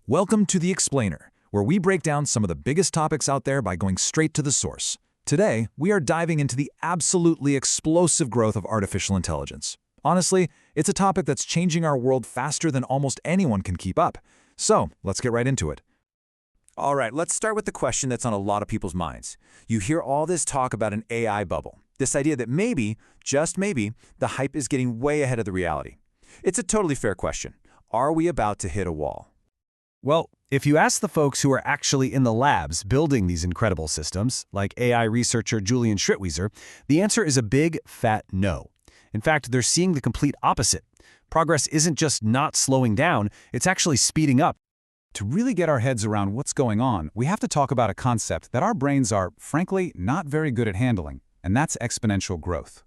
Welcome to The Explainer, where we break down some of the biggest topics out there by going straight to the source. Today, we are diving into the absolutely explosive growth of artificial intelligence. Honestly, it's a topic that's changing our world faster than almost anyone can keep up. So, let's get right into it. All right, let's start with the question that's on a lot of people's minds. You hear all this talk about an AI bubble, this idea that maybe, just maybe, the hype is getting way ahead of the reality. It's a totally fair question. Are we about to hit a wall? Well, if you ask the folks who are actually in the labs building these incredible systems, like AI researcher Julian Schrittwieser, the answer is a big, fat no. In fact, they're seeing the complete opposite. Progress isn't just not slowing down, it's actually speeding up. To really get our heads around what's going on, we have to talk about a concept that our brains are, frankly, not very good at handling, and that's exponential growth.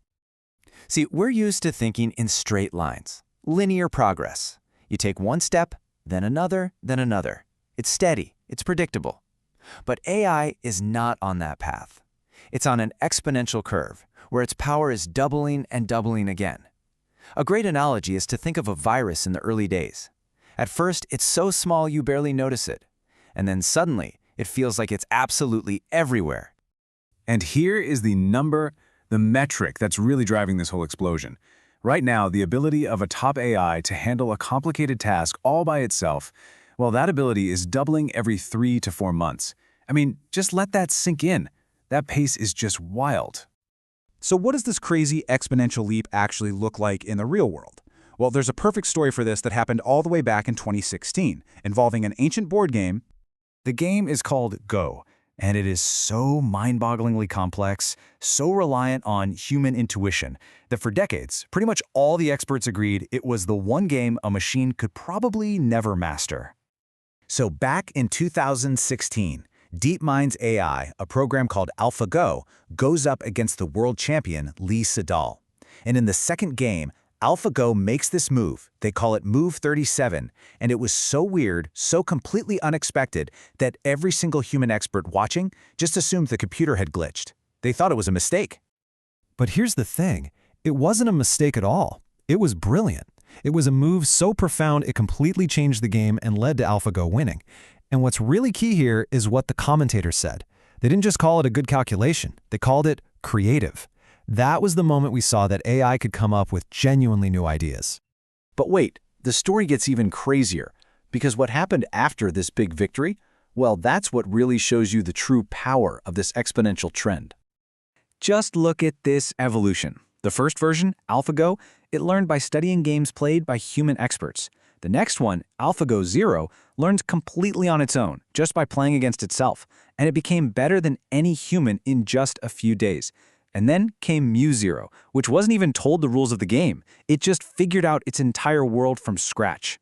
See, we're used to thinking in straight lines, linear progress. You take one step, then another, then another. It's steady, it's predictable. But AI is not on that path. It's on an exponential curve, where its power is doubling and doubling again. A great analogy is to think of a virus in the early days. At first, it's so small you barely notice it. And then suddenly, it feels like it's absolutely everywhere. And here is the metric that's really driving this whole explosion. Right now, the ability of a top AI to handle a complicated task all by itself, well, that ability is doubling every 3 to 4 months. I mean, just let that sink in. That pace is just wild. So what does this crazy exponential leap actually look like in the real world? Well, there's a perfect story for this that happened all the way back in 2016, involving an ancient board game. The game is called Go, and it is so mind-bogglingly complex, so reliant on human intuition, that for decades, pretty much all the experts agreed it was the one game a machine could probably never master. So back in 2016, DeepMind's AI, a program called AlphaGo, goes up against the world champion Lee Sedol. And in the second game, AlphaGo makes this move, they call it Move 37, and it was so weird, so completely unexpected, that every single human expert watching just assumed the computer had glitched. They thought it was a mistake. But here's the thing, it wasn't a mistake at all. It was brilliant. It was a move so profound it completely changed the game and led to AlphaGo winning. And what's really key here is what the commentators said. They didn't just call it a good calculation, they called it creative. That was the moment we saw that AI could come up with genuinely new ideas. But wait, the story gets even crazier, because what happened after this big victory, well, that's what really shows you the true power of this exponential trend. Just look at this evolution. The first version, AlphaGo, it learned by studying games played by human experts. The next one, AlphaGo Zero, learned completely on its own, just by playing against itself, and it became better than any human in just a few days. And then came Mu-Zero, which wasn't even told the rules of the game. It just figured out its entire world from scratch.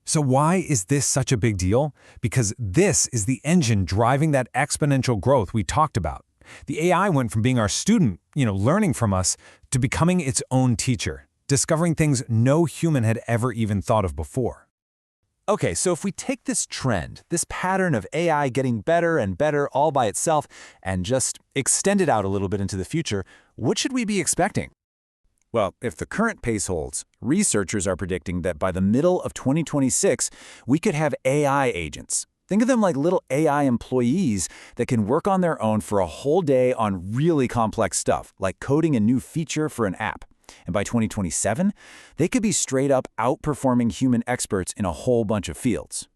So why is this such a big deal? Because this is the engine driving that exponential growth we talked about. The AI went from being our student, learning from us, to becoming its own teacher, discovering things no human had ever even thought of before. Okay, so if we take this trend, this pattern of AI getting better and better all by itself, and just extend it out a little bit into the future, what should we be expecting? Well, if the current pace holds, researchers are predicting that by the middle of 2026, we could have AI agents. Think of them like little AI employees that can work on their own for a whole day on really complex stuff, like coding a new feature for an app. And by 2027, they could be straight up outperforming human experts in a whole bunch of fields.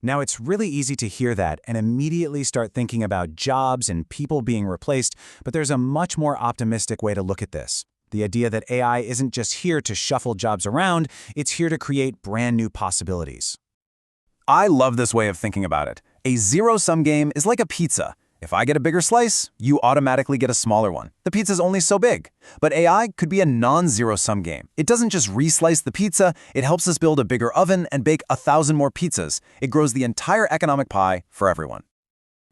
Now, it's really easy to hear that and immediately start thinking about jobs and people being replaced, but there's a much more optimistic way to look at this. The idea that AI isn't just here to shuffle jobs around, it's here to create brand new possibilities. I love this way of thinking about it. A zero-sum game is like a pizza. If I get a bigger slice, you automatically get a smaller one. The pizza's only so big. But AI could be a non-zero-sum game. It doesn't just reslice the pizza, it helps us build a bigger oven and bake 1,000 more pizzas. It grows the entire economic pie for everyone.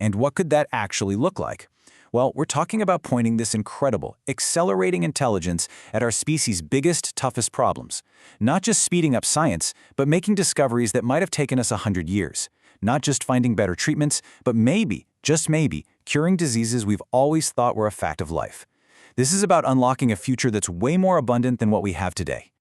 And what could that actually look like? Well, we're talking about pointing this incredible, accelerating intelligence at our species' biggest, toughest problems. Not just speeding up science, but making discoveries that might have taken us 100 years. Not just finding better treatments, but maybe, just maybe, curing diseases we've always thought were a fact of life. This is about unlocking a future that's way more abundant than what we have today.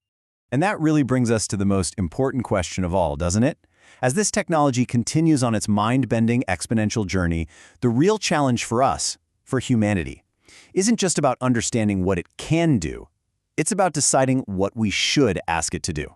And that really brings us to the most important question of all, doesn't it? As this technology continues on its mind-bending exponential journey, the real challenge for us, for humanity, isn't just about understanding what it can do. It's about deciding what we should ask it to do.